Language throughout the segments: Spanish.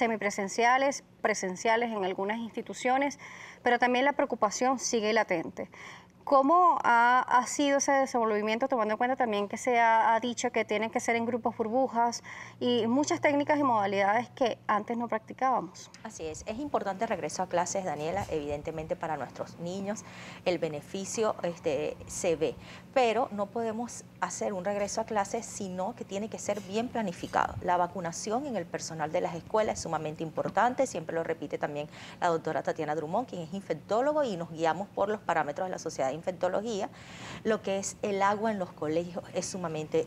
semipresenciales, presenciales en algunas instituciones, pero también la preocupación sigue latente. ¿Cómo ha sido ese desenvolvimiento, tomando en cuenta también que se ha dicho que tienen que ser en grupos burbujas y muchas técnicas y modalidades que antes no practicábamos? Así es importante el regreso a clases, Daniela, evidentemente para nuestros niños el beneficio se ve, pero no podemos hacer un regreso a clases, sino que tiene que ser bien planificado. La vacunación en el personal de las escuelas es sumamente importante, siempre lo repite también la doctora Tatiana Drummond, quien es infectólogo, y nos guiamos por los parámetros de la Sociedad de Infectología. Lo que es el agua en los colegios es sumamente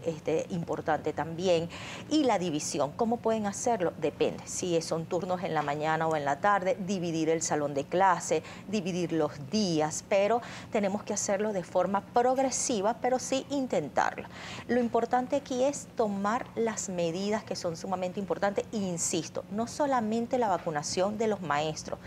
importante también, y la división, ¿cómo pueden hacerlo? Depende, si son turnos en la mañana o en la tarde, dividir el salón de clase, dividir los días, pero tenemos que hacerlo de forma progresiva, pero sí intentarlo. Lo importante aquí es tomar las medidas que son sumamente importantes, e insisto, no solamente la vacunación de los maestros,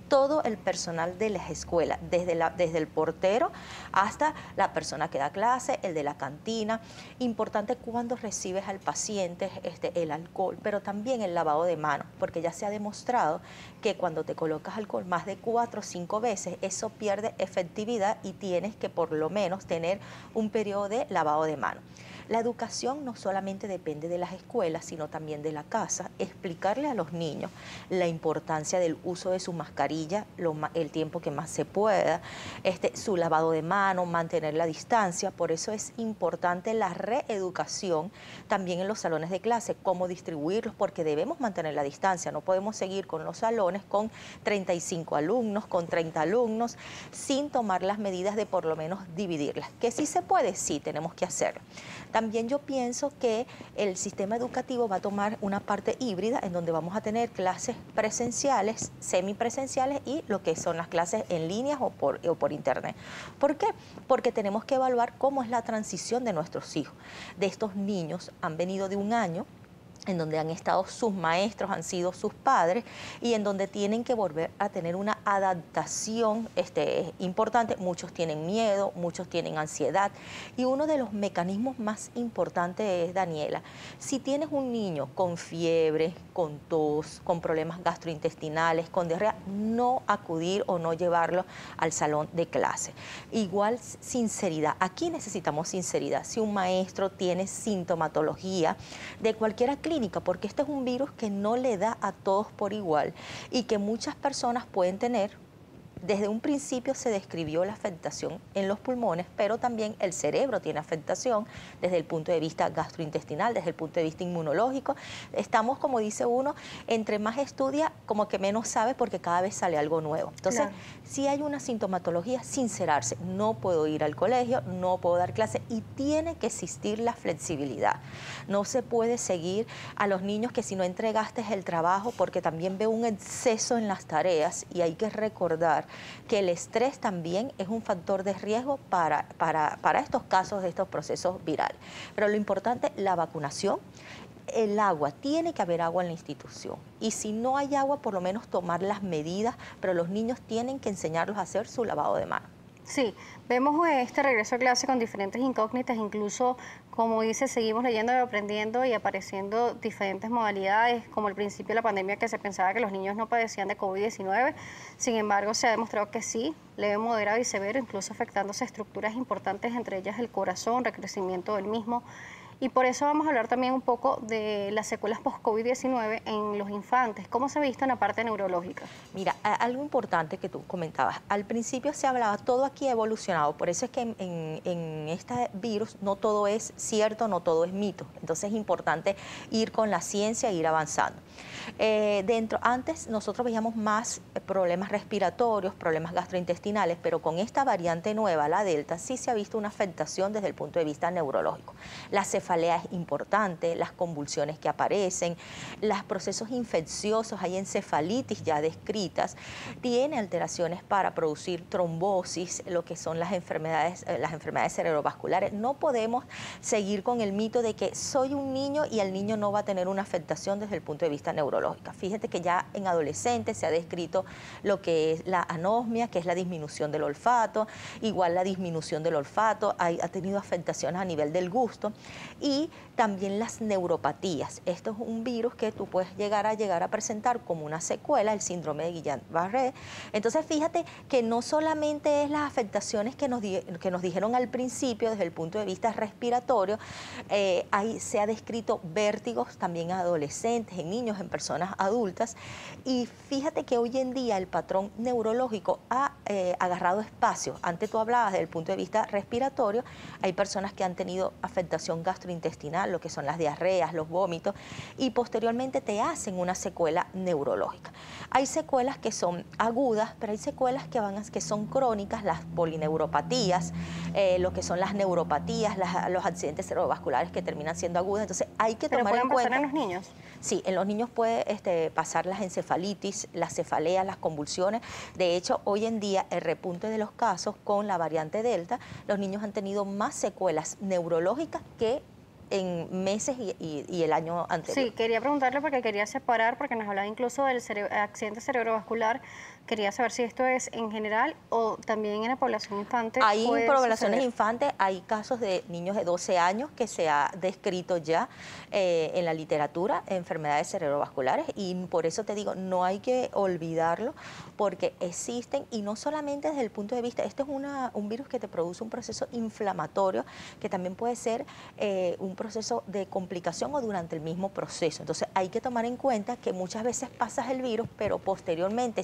todo el personal de las escuelas, desde el portero hasta la persona que da clase, el de la cantina. Importante cuando recibes al paciente el alcohol, pero también el lavado de manos, porque ya se ha demostrado que cuando te colocas alcohol más de 4 o 5 veces, eso pierde efectividad y tienes que por lo menos tener un periodo de lavado de manos. La educación no solamente depende de las escuelas, sino también de la casa. Explicarle a los niños la importancia del uso de su mascarilla el tiempo que más se pueda, su lavado de manos, mantener la distancia. Por eso es importante la reeducación también en los salones de clase, cómo distribuirlos, porque debemos mantener la distancia. No podemos seguir con los salones con 35 alumnos, con 30 alumnos, sin tomar las medidas de por lo menos dividirlas. Que sí se puede, sí tenemos que hacerlo. También yo pienso que el sistema educativo va a tomar una parte híbrida en donde vamos a tener clases presenciales, semipresenciales y lo que son las clases en línea o por internet. ¿Por qué? Porque tenemos que evaluar cómo es la transición de nuestros hijos. De estos niños han venido de un año en donde han estado sus maestros, han sido sus padres, y en donde tienen que volver a tener una adaptación importante. Muchos tienen miedo, muchos tienen ansiedad, y uno de los mecanismos más importantes es, Daniela, si tienes un niño con fiebre, con tos, con problemas gastrointestinales, con diarrea, no acudir o no llevarlo al salón de clase. Igual sinceridad, aquí necesitamos sinceridad. Si un maestro tiene sintomatología de cualquier clínica, porque este es un virus que no le da a todos por igual y que muchas personas pueden tener. Desde un principio se describió la afectación en los pulmones, pero también el cerebro tiene afectación desde el punto de vista gastrointestinal, desde el punto de vista inmunológico. Estamos, como dice uno, entre más estudia, como que menos sabe, porque cada vez sale algo nuevo. Entonces, claro, si hay una sintomatología, sincerarse. No puedo ir al colegio, no puedo dar clase, y tiene que existir la flexibilidad. No se puede seguir a los niños que si no entregaste el trabajo, porque también veo un exceso en las tareas, y hay que recordar que el estrés también es un factor de riesgo para estos casos, de estos procesos virales. Pero lo importante, la vacunación, el agua, tiene que haber agua en la institución. Y si no hay agua, por lo menos tomar las medidas, pero los niños tienen que enseñarlos a hacer su lavado de manos. Sí, vemos este regreso a clase con diferentes incógnitas, incluso, como dice, seguimos leyendo y aprendiendo y apareciendo diferentes modalidades, como al principio de la pandemia, que se pensaba que los niños no padecían de COVID-19, sin embargo se ha demostrado que sí, leve, moderado y severo, incluso afectándose estructuras importantes, entre ellas el corazón, recrecimiento del mismo. Y por eso vamos a hablar también un poco de las secuelas post-COVID-19 en los infantes. ¿Cómo se ha visto en la parte neurológica? Mira, algo importante que tú comentabas. Al principio se hablaba, todo aquí ha evolucionado. Por eso es que en este virus no todo es cierto, no todo es mito. Entonces es importante ir con la ciencia e ir avanzando. Antes nosotros veíamos más problemas respiratorios, problemas gastrointestinales, pero con esta variante nueva, la Delta, sí se ha visto una afectación desde el punto de vista neurológico. La cefalea es importante, las convulsiones que aparecen, los procesos infecciosos, hay encefalitis ya descritas, tiene alteraciones para producir trombosis, lo que son las enfermedades cerebrovasculares. No podemos seguir con el mito de que soy un niño y el niño no va a tener una afectación desde el punto de vista neurológico. Fíjate que ya en adolescentes se ha descrito lo que es la anosmia, que es la disminución del olfato, igual la disminución del olfato, ha tenido afectaciones a nivel del gusto, y también las neuropatías. Esto es un virus que tú puedes llegar a presentar como una secuela, el síndrome de Guillain-Barré. Entonces, fíjate que no solamente es las afectaciones que nos dijeron al principio desde el punto de vista respiratorio, se ha descrito vértigos también en adolescentes, en niños, en personas adultas, y fíjate que hoy en día el patrón neurológico ha agarrado espacio. Antes tú hablabas desde el punto de vista respiratorio, hay personas que han tenido afectación gastrointestinal, lo que son las diarreas, los vómitos, y posteriormente te hacen una secuela neurológica. Hay secuelas que son agudas, pero hay secuelas que son crónicas, las polineuropatías, lo que son las neuropatías, los accidentes cerebrovasculares que terminan siendo agudas. Entonces hay que tomar en cuenta. ¿Pero pueden pasar en los niños? Sí, en los niños puede pasar las encefalitis, las cefaleas, las convulsiones. De hecho, hoy en día el repunte de los casos con la variante Delta, los niños han tenido más secuelas neurológicas que en meses y el año anterior. Sí, quería preguntarle porque quería separar, porque nos hablaba incluso del accidente cerebrovascular. Quería saber si esto es en general o también en la población infante. Hay poblaciones infantes, hay casos de niños de 12 años que se ha descrito ya en la literatura, enfermedades cerebrovasculares, y por eso te digo, no hay que olvidarlo, porque existen, y no solamente desde el punto de vista, este es un virus que te produce un proceso inflamatorio, que también puede ser un proceso de complicación o durante el mismo proceso. Entonces hay que tomar en cuenta que muchas veces pasas el virus, pero posteriormente,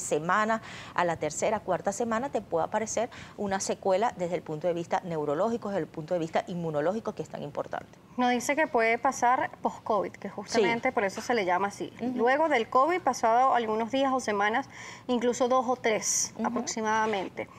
a la tercera, cuarta semana, te puede aparecer una secuela desde el punto de vista neurológico, desde el punto de vista inmunológico, que es tan importante. Nos dice que puede pasar post-COVID, que justamente por eso se le llama así. Luego del COVID, pasado algunos días o semanas, incluso 2 o 3 aproximadamente.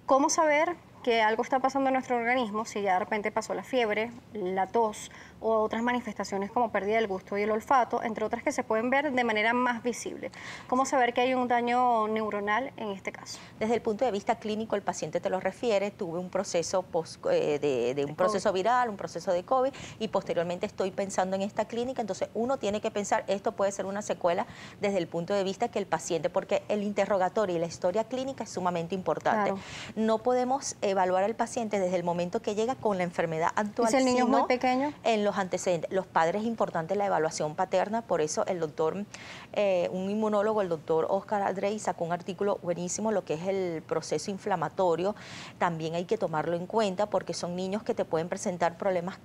¿Cómo saber que algo está pasando en nuestro organismo si ya de repente pasó la fiebre, la tos o otras manifestaciones como pérdida del gusto y el olfato, entre otras que se pueden ver de manera más visible? ¿Cómo saber que hay un daño neuronal en este caso? Desde el punto de vista clínico, el paciente te lo refiere, tuve un proceso de un proceso viral, un proceso de COVID, y posteriormente estoy pensando en esta clínica. Entonces uno tiene que pensar, esto puede ser una secuela desde el punto de vista que el paciente, porque el interrogatorio y la historia clínica es sumamente importante. Claro. No podemos evaluar al paciente desde el momento que llega con la enfermedad actual. ¿Y si el niño es muy pequeño? En los antecedentes. Los padres es importante la evaluación paterna, por eso el doctor, un inmunólogo, el doctor Oscar Aldrey, sacó un artículo buenísimo, lo que es el proceso inflamatorio. También hay que tomarlo en cuenta porque son niños que te pueden presentar problemas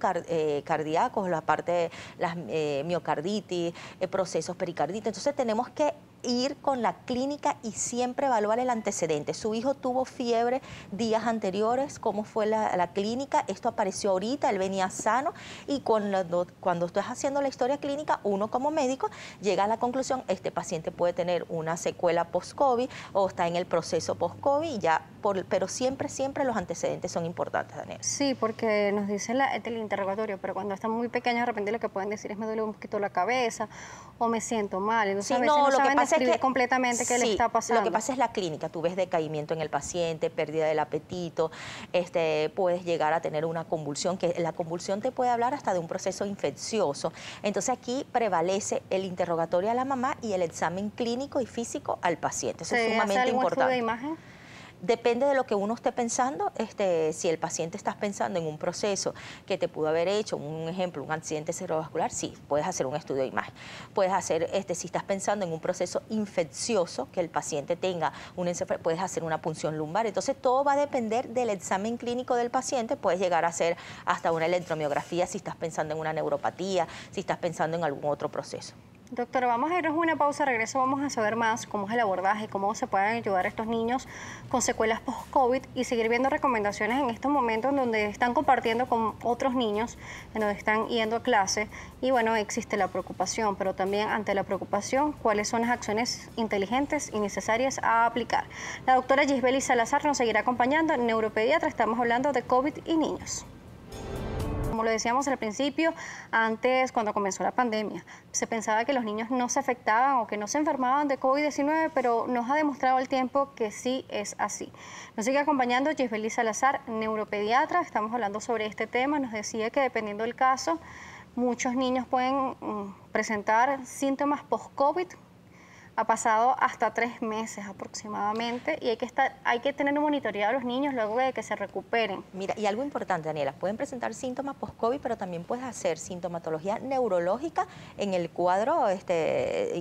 cardíacos, la parte de las miocarditis, procesos pericarditis. Entonces tenemos que ir con la clínica y siempre evaluar el antecedente. Su hijo tuvo fiebre días anteriores, ¿cómo fue la clínica? Esto apareció ahorita, él venía sano, y cuando estás haciendo la historia clínica, uno como médico llega a la conclusión, este paciente puede tener una secuela post-COVID o está en el proceso post-COVID, y ya, pero siempre los antecedentes son importantes, Daniel. Sí, porque nos dice el interrogatorio, pero cuando están muy pequeños de repente lo que pueden decir es me duele un poquito la cabeza o me siento mal. Entonces, a veces no saben describir completamente qué le está pasando. Lo que pasa es la clínica, tú ves decaimiento en el paciente, pérdida del apetito, puedes llegar a tener una convulsión, que la convulsión te puede hablar hasta de un proceso infeccioso. Entonces aquí prevalece el interrogatorio a la mamá y el examen clínico y físico al paciente. Eso es sumamente importante. ¿De imagen? Depende de lo que uno esté pensando. Si el paciente estás pensando en un proceso que te pudo haber hecho, un ejemplo, un accidente cerebrovascular, sí, puedes hacer un estudio de imagen. Puedes hacer, si estás pensando en un proceso infeccioso, que el paciente tenga un encefalograma, puedes hacer una punción lumbar. Entonces todo va a depender del examen clínico del paciente. Puedes llegar a hacer hasta una electromiografía si estás pensando en una neuropatía, si estás pensando en algún otro proceso. Doctora, vamos a irnos a una pausa, regreso, vamos a saber más cómo es el abordaje, cómo se pueden ayudar a estos niños con secuelas post-COVID y seguir viendo recomendaciones en estos momentos en donde están compartiendo con otros niños, en donde están yendo a clase y bueno, existe la preocupación, pero también ante la preocupación, cuáles son las acciones inteligentes y necesarias a aplicar. La doctora Gisbeli Salazar nos seguirá acompañando, neuropediatra, estamos hablando de COVID y niños. Como lo decíamos al principio, antes cuando comenzó la pandemia, se pensaba que los niños no se afectaban o que no se enfermaban de COVID-19, pero nos ha demostrado el tiempo que sí es así. Nos sigue acompañando Gisbeli Salazar, neuropediatra, estamos hablando sobre este tema, nos decía que dependiendo del caso, muchos niños pueden presentar síntomas post-COVID, ha pasado hasta 3 meses aproximadamente y hay que tener monitoreado a los niños luego de que se recuperen. Mira, y algo importante, Daniela, pueden presentar síntomas post-COVID, pero también puedes hacer sintomatología neurológica en el cuadro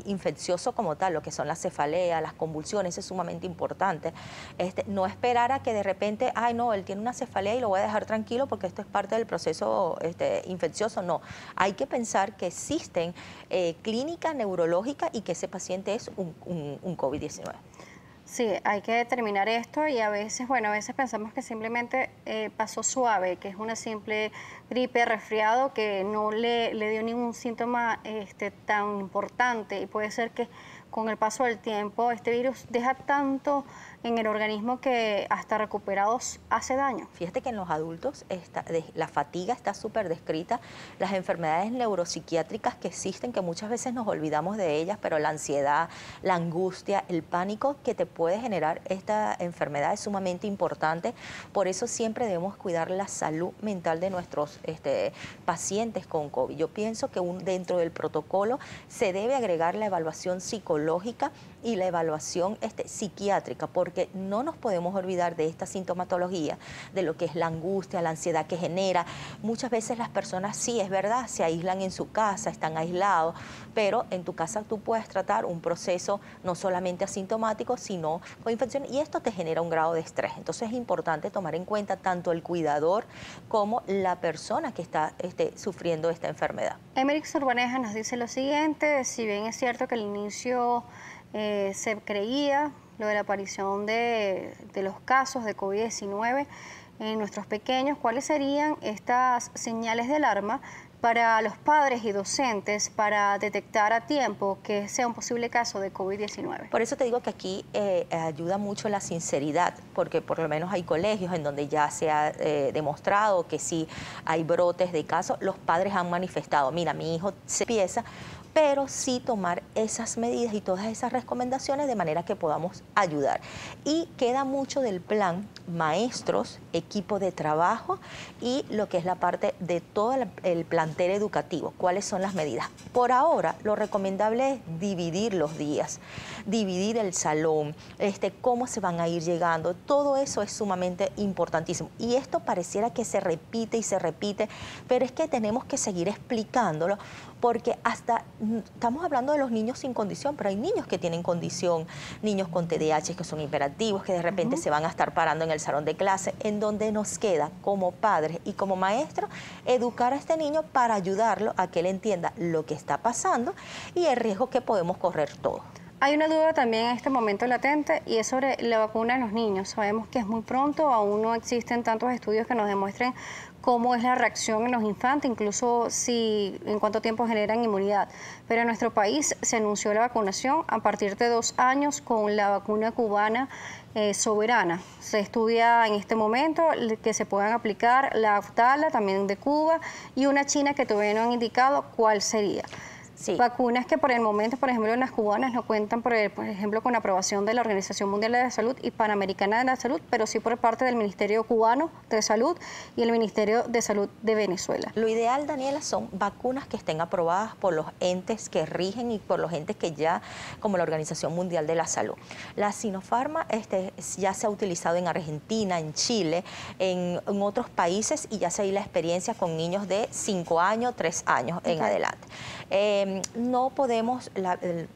infeccioso como tal, lo que son las cefaleas, las convulsiones, es sumamente importante. No esperar a que de repente, ay no, él tiene una cefalea y lo voy a dejar tranquilo porque esto es parte del proceso infeccioso, no. Hay que pensar que existen clínica neurológica y que ese paciente es un COVID-19. Sí, hay que determinar esto y a veces, bueno, a veces pensamos que simplemente pasó suave, que es una simple gripe, resfriado, que no le dio ningún síntoma tan importante y puede ser que con el paso del tiempo este virus deja tanto en el organismo que hasta recuperados hace daño. Fíjate que en los adultos la fatiga está súper descrita, las enfermedades neuropsiquiátricas que existen, que muchas veces nos olvidamos de ellas, pero la ansiedad, la angustia, el pánico que te puede generar esta enfermedad es sumamente importante. Por eso siempre debemos cuidar la salud mental de nuestros pacientes con COVID. Yo pienso que dentro del protocolo se debe agregar la evaluación psicológica y la evaluación psiquiátrica, porque no nos podemos olvidar de esta sintomatología, de lo que es la angustia, la ansiedad que genera. Muchas veces las personas, sí, es verdad, se aíslan en su casa, están aislados, pero en tu casa tú puedes tratar un proceso no solamente asintomático, sino con infección, y esto te genera un grado de estrés. Entonces es importante tomar en cuenta tanto el cuidador como la persona que está sufriendo esta enfermedad. Emerix Urbaneja nos dice lo siguiente: si bien es cierto que al inicio se creía lo de la aparición de los casos de COVID-19 en nuestros pequeños, ¿cuáles serían estas señales de alarma para los padres y docentes para detectar a tiempo que sea un posible caso de COVID-19? Por eso te digo que aquí ayuda mucho la sinceridad, porque por lo menos hay colegios en donde ya se ha demostrado que si hay brotes de casos, los padres han manifestado, mira, mi hijo se empieza, pero sí tomar esas medidas y todas esas recomendaciones de manera que podamos ayudar. Y queda mucho del plan maestros, equipo de trabajo y lo que es la parte de todo el plantel educativo. ¿Cuáles son las medidas? Por ahora, lo recomendable es dividir los días, dividir el salón, cómo se van a ir llegando. Todo eso es sumamente importantísimo. Y esto pareciera que se repite y se repite, pero es que tenemos que seguir explicándolo, porque estamos hablando de los niños sin condición, pero hay niños que tienen condición, niños con TDAH que son hiperactivos, que de repente se van a estar parando en el salón de clase, en donde nos queda como padres y como maestros educar a este niño para ayudarlo a que él entienda lo que está pasando y el riesgo que podemos correr todos. Hay una duda también en este momento latente y es sobre la vacuna en los niños. Sabemos que es muy pronto, aún no existen tantos estudios que nos demuestren cómo es la reacción en los infantes, incluso en cuánto tiempo generan inmunidad. Pero en nuestro país se anunció la vacunación a partir de 2 años con la vacuna cubana Soberana. Se estudia en este momento que se puedan aplicar la Aftala, también de Cuba, y una china que todavía no han indicado cuál sería. Sí. Vacunas que por el momento, por ejemplo, las cubanas no cuentan, por ejemplo, con aprobación de la Organización Mundial de la Salud y Panamericana de la Salud, pero sí por parte del Ministerio Cubano de Salud y el Ministerio de Salud de Venezuela. Lo ideal, Daniela, son vacunas que estén aprobadas por los entes que rigen y por los entes que ya, como la Organización Mundial de la Salud. La Sinopharm ya se ha utilizado en Argentina, en Chile, en otros países, y ya se ha ido la experiencia con niños de 5 años, 3 años en adelante. No podemos,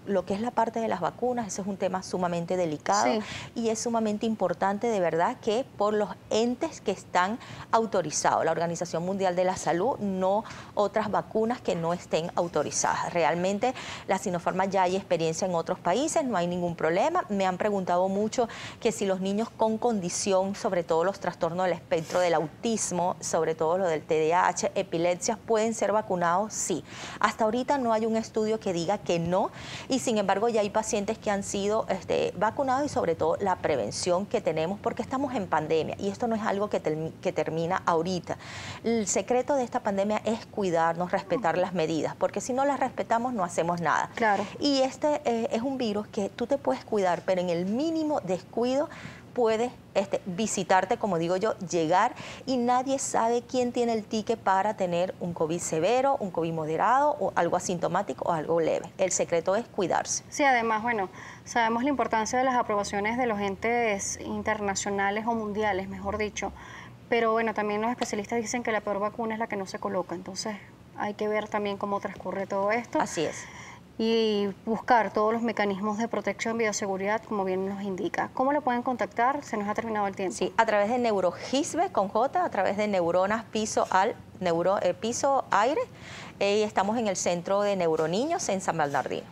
lo que es la parte de las vacunas, ese es un tema sumamente delicado, sí, y es sumamente importante de verdad que por los entes que están autorizados, la Organización Mundial de la Salud, no otras vacunas que no estén autorizadas. Realmente la Sinopharm ya hay experiencia en otros países, no hay ningún problema. Me han preguntado mucho que si los niños con condición, sobre todo los trastornos del espectro del autismo, sobre todo lo del TDAH, epilepsias, pueden ser vacunados, sí. Hasta ahorita no hay un estudio que diga que no, y sin embargo ya hay pacientes que han sido vacunados, y sobre todo la prevención que tenemos, porque estamos en pandemia y esto no es algo que termina ahorita. El secreto de esta pandemia es cuidarnos, respetar las medidas, porque si no las respetamos no hacemos nada. Claro. Y es un virus que tú te puedes cuidar, pero en el mínimo descuido puede visitarte, como digo yo, llegar, y nadie sabe quién tiene el ticket para tener un COVID severo, un COVID moderado, o algo asintomático o algo leve. El secreto es cuidarse. Sí, además, bueno, sabemos la importancia de las aprobaciones de los entes internacionales o mundiales, mejor dicho, pero bueno, también los especialistas dicen que la peor vacuna es la que no se coloca, entonces hay que ver también cómo transcurre todo esto. Así es. Y buscar todos los mecanismos de protección, bioseguridad, como bien nos indica. ¿Cómo lo pueden contactar? Se nos ha terminado el tiempo. Sí, a través de Neurogisbe con J, a través de Neuronas Piso Piso Aire, y estamos en el Centro de Neuroniños en San Bernardino.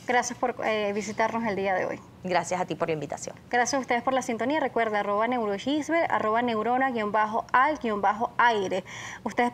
Gracias por visitarnos el día de hoy. Gracias a ti por la invitación. Gracias a ustedes por la sintonía. Recuerda, @neurogisbe, @neurona_al_aire. Ustedes